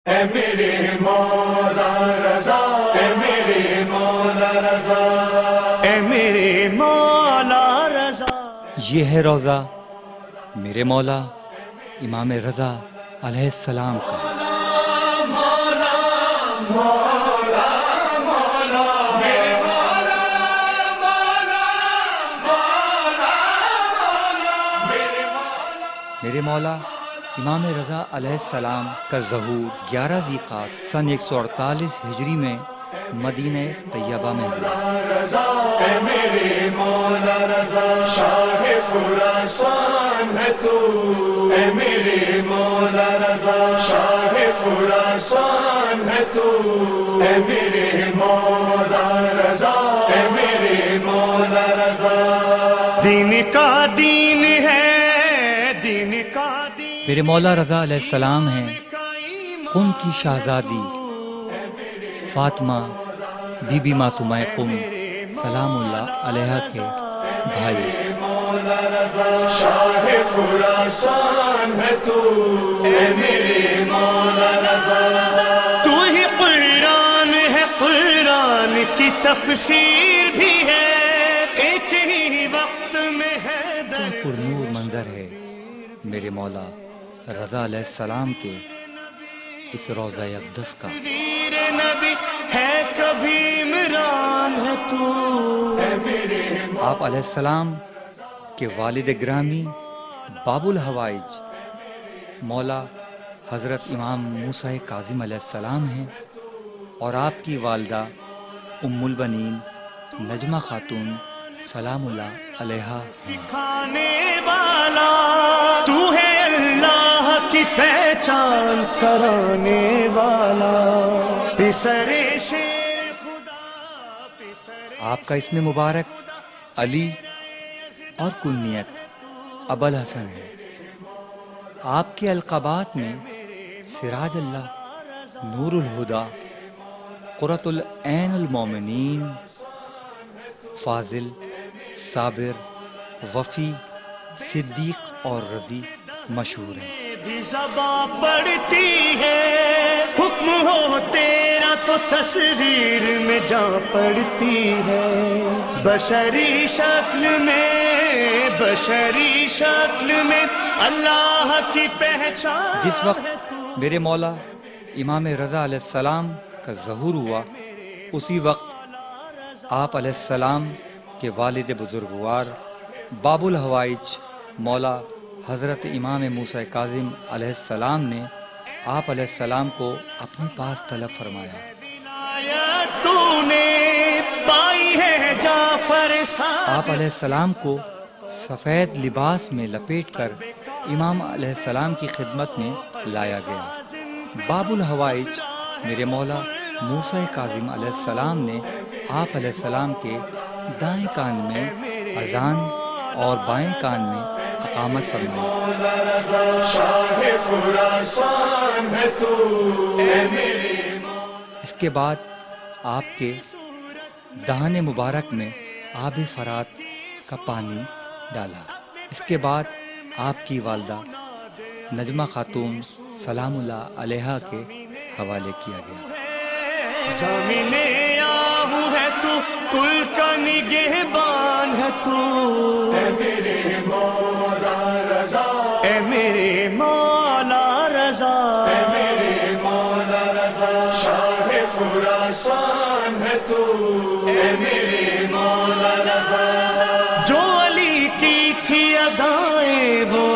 اے میرے مولا رضا، اے میرے مولا رضا، اے میرے مولا رضا۔ یہ ہے روضہ میرے مولا امام رضا علیہ السلام کا۔ میرے مولا امام رضا علیہ السلام کا ظہور 11 ذی القعدہ سن 148 ہجری میں مدینہ طیبہ میں ہوا۔ اے میرے مولا رضا، شاہ خراسان ہے تو، اے میرے مولا رضا، شاہ خراسان ہے تو، اے میرے مولا رضا، اے میرے مولا رضا۔ دین کا دین ہے، دین کا دین، میرے مولا رضا علیہ السلام ہیں قم کی شہزادی فاطمہ بی بی معصومہ قم سلام اللہ علیہ کے بھائی۔ مولا رضا، شاہ خراسان ہے تو، اے میرے مولا رضا۔ تو ہی قرآن ہے، قرآن کی تفسیر بھی ہے، ایک ہی وقت میں ہے کیا پرنور منظر ہے میرے مولا رضا علیہ السلام کے اس روضہ اقدس کا۔ تصویر نبی ہے، کبھی عمران ہے تو، اے میرے آپ علیہ السلام کے والد گرامی باب الحوائج مولا حضرت امام موسیٰ کاظم علیہ السلام ہیں، اور آپ کی والدہ ام البنین نجمہ خاتون سلام اللہ علیہ ہیں۔ سکھانے والا تو ہے، اللہ کی پہچان کرانے والا، پسر شیر خدا، پسر آپ کا اسم مبارک علی اور کنیت ابوالحسن ہے۔ آپ کے القابات میں سراج اللہ، نور الہدا، قرۃ العین المومنین، فاضل، صابر، وفی، صدیق اور رضی مشہور ہیں۔ بھی زباں پڑتی ہے، حکم ہو تیرا تو تصویر میں جا پڑتی ہے، بشری شکل میں، بشری شکل میں اللہ کی پہچان۔ جس وقت میرے مولا امام رضا علیہ السلام کا ظہور ہوا، اسی وقت آپ علیہ السلام کے والد بزرگوار باب الحوائج مولا حضرت امام موسیٰ کاظم علیہ السلام نے آپ علیہ السلام کو اپنے پاس طلب فرمایا۔ تو نے پائی ہے جعفر آپ علیہ السلام کو سفید لباس میں لپیٹ کر امام علیہ السلام کی خدمت میں لایا گیا۔ باب الحوائج میرے مولا موسیٰ کاظم علیہ السلام نے آپ علیہ السلام کے دائیں کان میں اذان اور بائیں کان میں اقامت فرمائی۔ شاہ خراسان ہے تو، اے میرے اس کے بعد آپ کے دہان مبارک میں آب فرات کا پانی ڈالا۔ اس کے بعد آپ کی والدہ نجمہ خاتون سلام اللہ علیہ کے حوالے کیا گیا۔ زمین آہو ہے تو، کل کا نگہبان ہے تو، اے میرے مولا رضا، اے میرے مولا رضا، اے میرے مولا رضا، شاہ خراسان ہے تو، اے میرے مولا رضا۔ جو علی کی تھی ادائیں وہ